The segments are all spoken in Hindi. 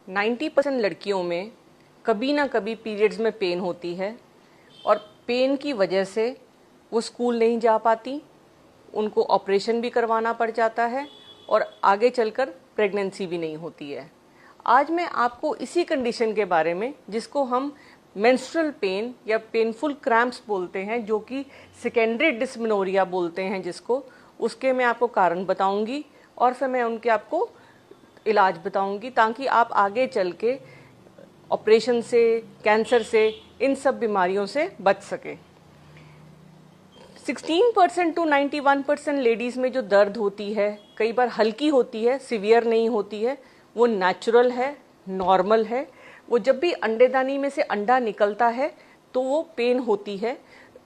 90% लड़कियों में कभी ना कभी पीरियड्स में पेन होती है और पेन की वजह से वो स्कूल नहीं जा पाती, उनको ऑपरेशन भी करवाना पड़ जाता है और आगे चलकर प्रेगनेंसी भी नहीं होती है। आज मैं आपको इसी कंडीशन के बारे में, जिसको हम मेंस्ट्रुअल पेन या पेनफुल क्रैम्प्स बोलते हैं, जो कि सेकेंडरी डिस्मेनोरिया बोलते हैं जिसको, उसके मैं आपको कारण बताऊंगी और फिर मैं उनके आपको इलाज बताऊंगी, ताकि आप आगे चल के ऑपरेशन से, कैंसर से, इन सब बीमारियों से बच सकें। 16% टू 91% लेडीज़ में जो दर्द होती है, कई बार हल्की होती है, सीवियर नहीं होती है, वो नेचुरल है, नॉर्मल है। वो जब भी अंडेदानी में से अंडा निकलता है तो वो पेन होती है।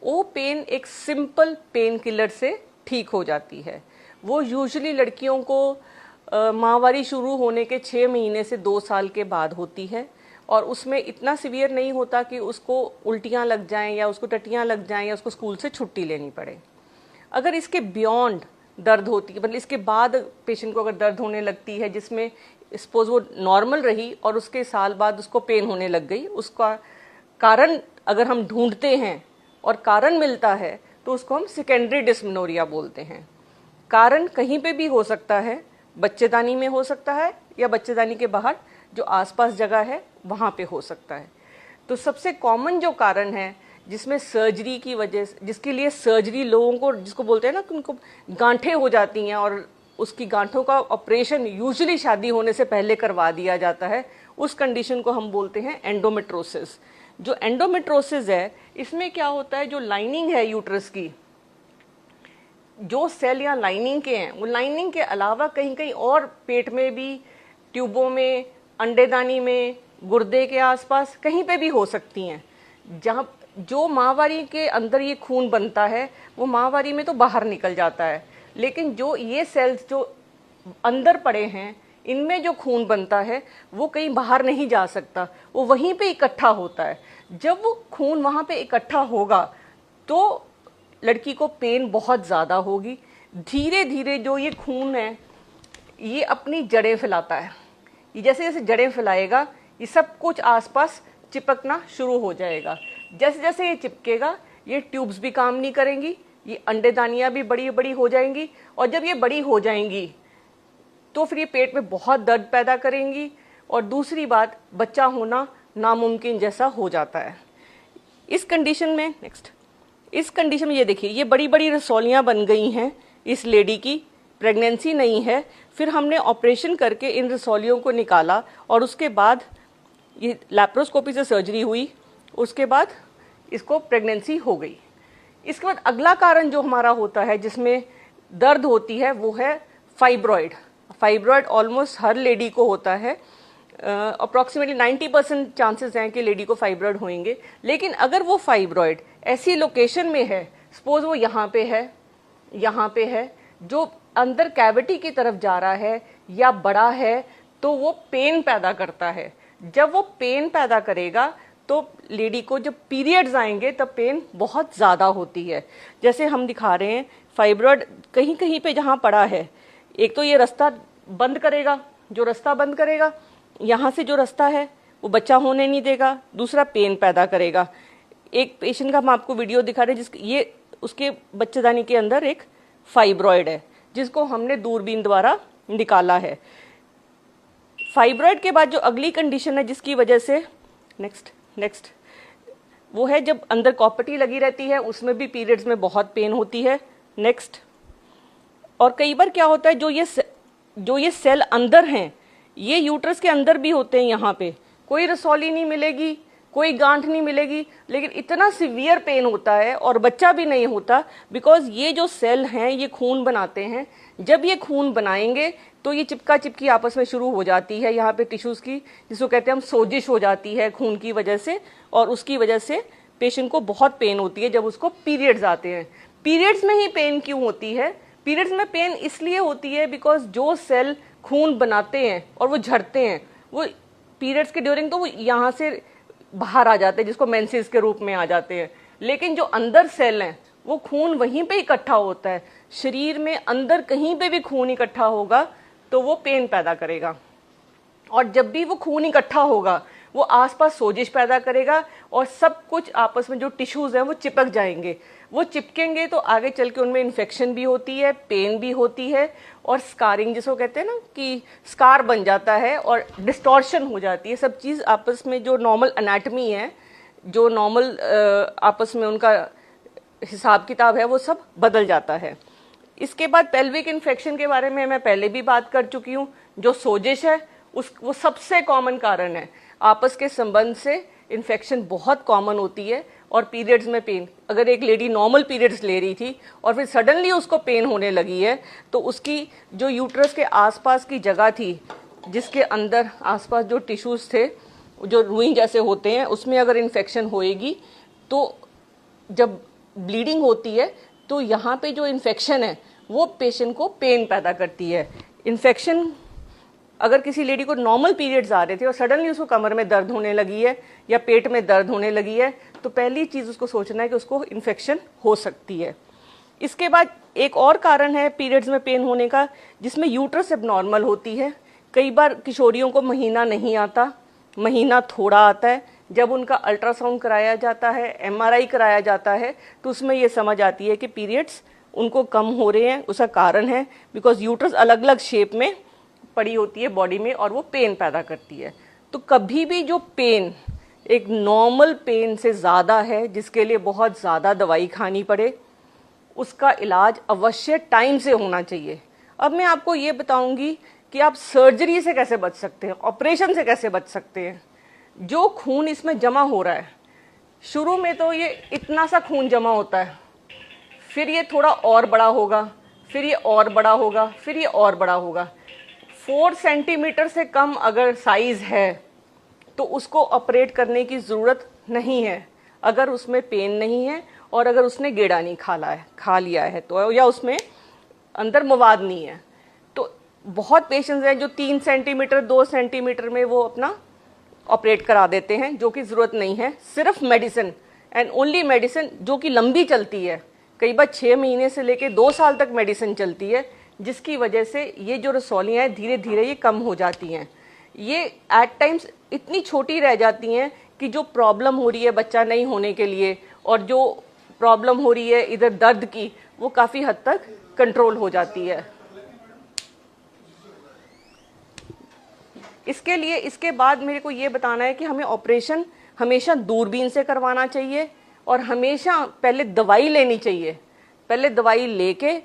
वो पेन एक सिंपल पेन किलर से ठीक हो जाती है। वो यूजुअली लड़कियों को माहवारी शुरू होने के 6 महीने से 2 साल के बाद होती है और उसमें इतना सीवियर नहीं होता कि उसको उल्टियाँ लग जाएं या उसको टट्टियाँ लग जाएं या उसको स्कूल से छुट्टी लेनी पड़े। अगर इसके बियॉन्ड दर्द होती है, मतलब इसके बाद पेशेंट को अगर दर्द होने लगती है जिसमें सपोज वो नॉर्मल रही और उसके साल बाद उसको पेन होने लग गई, उसका कारण अगर हम ढूंढते हैं और कारण मिलता है तो उसको हम सेकेंडरी डिस्मेनोरिया बोलते हैं। कारण कहीं पे भी हो सकता है, बच्चेदानी में हो सकता है या बच्चेदानी के बाहर जो आसपास जगह है वहाँ पे हो सकता है। तो सबसे कॉमन जो कारण है जिसमें सर्जरी की वजह से, जिसके लिए सर्जरी लोगों को, जिसको बोलते हैं ना कि उनको गांठें हो जाती हैं और उसकी गांठों का ऑपरेशन यूजुअली शादी होने से पहले करवा दिया जाता है, उस कंडीशन को हम बोलते हैं एंडोमेट्रोसिस। जो एंडोमेट्रोसिस है, इसमें क्या होता है, जो लाइनिंग है यूट्रस की, जो सेल या लाइनिंग के हैं, वो लाइनिंग के अलावा कहीं कहीं और पेट में भी, ट्यूबों में, अंडेदानी में, गुर्दे के आसपास कहीं पे भी हो सकती हैं। जहाँ जो माहवारी के अंदर ये खून बनता है वो माहवारी में तो बाहर निकल जाता है, लेकिन जो ये सेल्स जो अंदर पड़े हैं, इनमें जो खून बनता है वो कहीं बाहर नहीं जा सकता, वो वहीं पे इकट्ठा होता है। जब वो खून वहाँ पे इकट्ठा होगा तो लड़की को पेन बहुत ज़्यादा होगी। धीरे धीरे जो ये खून है ये अपनी जड़ें फैलाता है। ये जैसे जैसे जड़ें फैलाएगा ये सब कुछ आसपास चिपकना शुरू हो जाएगा। जैसे जैसे ये चिपकेगा ये ट्यूब्स भी काम नहीं करेंगी, ये अंडेदानियाँ भी बड़ी बड़ी हो जाएंगी और जब ये बड़ी हो जाएंगी तो फिर ये पेट में बहुत दर्द पैदा करेंगी और दूसरी बात, बच्चा होना नामुमकिन जैसा हो जाता है। इस कंडीशन में इस कंडीशन में ये देखिए, ये बड़ी बड़ी रसौलियाँ बन गई हैं इस लेडी की, प्रेगनेंसी नहीं है। फिर हमने ऑपरेशन करके इन रसौलियों को निकाला और उसके बाद ये लैप्रोस्कोपी से सर्जरी हुई, उसके बाद इसको प्रेगनेंसी हो गई। इसके बाद अगला कारण जो हमारा होता है जिसमें दर्द होती है वो है फाइब्रॉइड। फाइब्रॉइड ऑलमोस्ट हर लेडी को होता है, अप्रॉक्सीमेटली 90% चांसेस हैं कि लेडी को फाइब्रॉइड होंगे। लेकिन अगर वो फाइब्रॉइड ऐसी लोकेशन में है, सपोज वो यहाँ पे है जो अंदर कैविटी की तरफ जा रहा है या बड़ा है, तो वो पेन पैदा करता है। जब वो पेन पैदा करेगा तो लेडी को जब पीरियड्स आएंगे तब पेन बहुत ज़्यादा होती है। जैसे हम दिखा रहे हैं, फाइब्रॉइड कहीं कहीं पे जहाँ पड़ा है, एक तो ये रास्ता बंद करेगा, जो रास्ता बंद करेगा यहाँ से जो रास्ता है वो बच्चा होने नहीं देगा, दूसरा पेन पैदा करेगा। एक पेशेंट का हम आपको वीडियो दिखा रहे हैं जिसके ये उसके बच्चेदानी के अंदर एक फाइब्रॉइड है जिसको हमने दूरबीन द्वारा निकाला है। फाइब्रॉइड के बाद जो अगली कंडीशन है जिसकी वजह से नेक्स्ट वो है जब अंदर कॉपर्टी लगी रहती है, उसमें भी पीरियड्स में बहुत पेन होती है। नेक्स्ट, और कई बार क्या होता है, जो ये सेल अंदर हैं, ये यूट्रस के अंदर भी होते हैं। यहाँ पे कोई रसौली नहीं मिलेगी, कोई गांठ नहीं मिलेगी, लेकिन इतना सीवियर पेन होता है और बच्चा भी नहीं होता, बिकॉज ये जो सेल हैं ये खून बनाते हैं। जब ये खून बनाएंगे तो ये चिपका चिपकी आपस में शुरू हो जाती है यहाँ पे टिश्यूज़ की, जिसको कहते हैं हम सोजिश हो जाती है खून की वजह से, और उसकी वजह से पेशेंट को बहुत पेन होती है जब उसको पीरियड्स आते हैं। पीरियड्स में ही पेन क्यों होती है? पीरियड्स में पेन इसलिए होती है बिकॉज जो सेल खून बनाते हैं और वो झड़ते हैं, वो पीरियड्स के ड्यूरिंग तो वो यहाँ से बाहर आ जाते हैं, जिसको मेंसेस के रूप में आ जाते हैं। लेकिन जो अंदर सेल हैं वो खून वहीं पे इकट्ठा होता है। शरीर में अंदर कहीं पे भी खून इकट्ठा होगा तो वो पेन पैदा करेगा। और जब भी वो खून इकट्ठा होगा वो आसपास सोजिश पैदा करेगा और सब कुछ आपस में जो टिश्यूज हैं वो चिपक जाएंगे। वो चिपकेंगे तो आगे चल के उनमें इन्फेक्शन भी होती है, पेन भी होती है और स्कारिंग जिसको कहते हैं ना कि स्कार बन जाता है और डिस्टॉर्शन हो जाती है। सब चीज़ आपस में जो नॉर्मल एनाटमी है, जो नॉर्मल आपस में उनका हिसाब किताब है, वो सब बदल जाता है। इसके बाद पेल्विक इन्फेक्शन के बारे में मैं पहले भी बात कर चुकी हूँ। जो सोजिश है वो सबसे कॉमन कारण है। आपस के संबंध से इन्फेक्शन बहुत कॉमन होती है और पीरियड्स में पेन। अगर एक लेडी नॉर्मल पीरियड्स ले रही थी और फिर सडनली उसको पेन होने लगी है तो उसकी जो यूट्रस के आसपास की जगह थी, जिसके अंदर आसपास जो टिश्यूज थे जो रुई जैसे होते हैं, उसमें अगर इन्फेक्शन होएगी तो जब ब्लीडिंग होती है तो यहाँ पे जो इन्फेक्शन है वो पेशेंट को पेन पैदा करती है। इन्फेक्शन अगर किसी लेडी को नॉर्मल पीरियड्स आ रहे थे और सडनली उसको कमर में दर्द होने लगी है या पेट में दर्द होने लगी है तो पहली चीज़ उसको सोचना है कि उसको इन्फेक्शन हो सकती है। इसके बाद एक और कारण है पीरियड्स में पेन होने का, जिसमें यूट्रस एबनॉर्मल होती है। कई बार किशोरियों को महीना नहीं आता, महीना थोड़ा आता है। जब उनका अल्ट्रासाउंड कराया जाता है, MRI कराया जाता है तो उसमें ये समझ आती है कि पीरियड्स उनको कम हो रहे हैं। उसका कारण है बिकॉज यूट्रस अलग अलग शेप में पड़ी होती है बॉडी में और वो पेन पैदा करती है। तो कभी भी जो पेन एक नॉर्मल पेन से ज़्यादा है, जिसके लिए बहुत ज़्यादा दवाई खानी पड़े, उसका इलाज अवश्य टाइम से होना चाहिए। अब मैं आपको ये बताऊंगी कि आप सर्जरी से कैसे बच सकते हैं, ऑपरेशन से कैसे बच सकते हैं। जो खून इसमें जमा हो रहा है, शुरू में तो ये इतना सा खून जमा होता है, फिर ये थोड़ा और बड़ा होगा, फिर ये और बड़ा होगा, फिर ये और बड़ा होगा। 4 सेंटीमीटर से कम अगर साइज है तो उसको ऑपरेट करने की ज़रूरत नहीं है, अगर उसमें पेन नहीं है और अगर उसने गेड़ा नहीं खा लिया है तो, या उसमें अंदर मवाद नहीं है। तो बहुत पेशेंट्स हैं जो 3 सेंटीमीटर 2 सेंटीमीटर में वो अपना ऑपरेट करा देते हैं, जो कि ज़रूरत नहीं है। सिर्फ मेडिसिन एंड ओनली मेडिसिन जो कि लंबी चलती है, कई बार 6 महीने से लेके 2 साल तक मेडिसिन चलती है, जिसकी वजह से ये जो रसौलियाँ हैं धीरे धीरे ये कम हो जाती हैं। ये एट टाइम्स इतनी छोटी रह जाती हैं कि जो प्रॉब्लम हो रही है बच्चा नहीं होने के लिए और जो प्रॉब्लम हो रही है इधर दर्द की, वो काफ़ी हद तक कंट्रोल हो जाती है। इसके लिए इसके बाद मेरे को ये बताना है कि हमें ऑपरेशन हमेशा दूरबीन से करवाना चाहिए और हमेशा पहले दवाई लेनी चाहिए। पहले दवाई लेके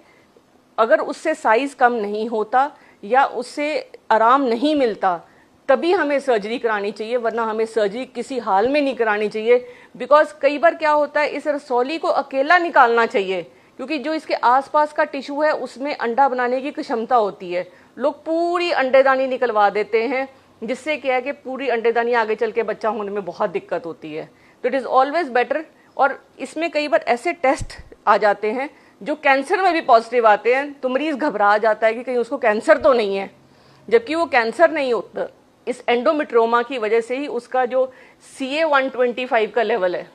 अगर उससे साइज़ कम नहीं होता या उससे आराम नहीं मिलता तभी हमें सर्जरी करानी चाहिए, वरना हमें सर्जरी किसी हाल में नहीं करानी चाहिए। बिकॉज कई बार क्या होता है, इस रसौली को अकेला निकालना चाहिए क्योंकि जो इसके आसपास का टिश्यू है उसमें अंडा बनाने की क्षमता होती है। लोग पूरी अंडेदानी निकलवा देते हैं, जिससे क्या है कि पूरी अंडेदानी आगे चल के बच्चा होने में बहुत दिक्कत होती है। तो इट इज़ ऑलवेज बेटर। और इसमें कई बार ऐसे टेस्ट आ जाते हैं जो कैंसर में भी पॉजिटिव आते हैं, तो मरीज़ घबरा जाता है कि कहीं उसको कैंसर तो नहीं है, जबकि वो कैंसर नहीं होता। इस एंडोमेट्रोमा की वजह से ही उसका जो CA-125 का लेवल है,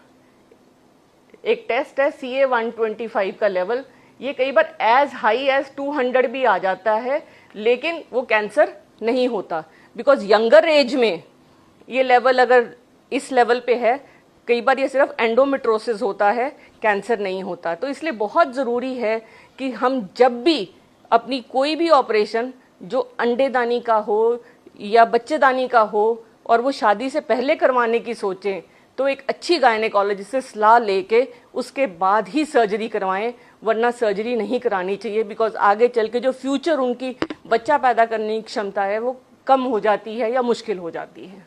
एक टेस्ट है CA-125 का लेवल, ये कई बार एज हाई एज 200 भी आ जाता है, लेकिन वो कैंसर नहीं होता। बिकॉज यंगर एज में ये लेवल अगर इस लेवल पे है, कई बार ये सिर्फ एंडोमेट्रोसिस होता है, कैंसर नहीं होता। तो इसलिए बहुत ज़रूरी है कि हम जब भी अपनी कोई भी ऑपरेशन जो अंडेदानी का हो या बच्चेदानी का हो और वो शादी से पहले करवाने की सोचें, तो एक अच्छी गायनेकोलॉजिस्ट से सलाह लेके उसके बाद ही सर्जरी करवाएं, वरना सर्जरी नहीं करानी चाहिए। बिकॉज आगे चल के जो फ्यूचर उनकी बच्चा पैदा करने की क्षमता है वो कम हो जाती है या मुश्किल हो जाती है।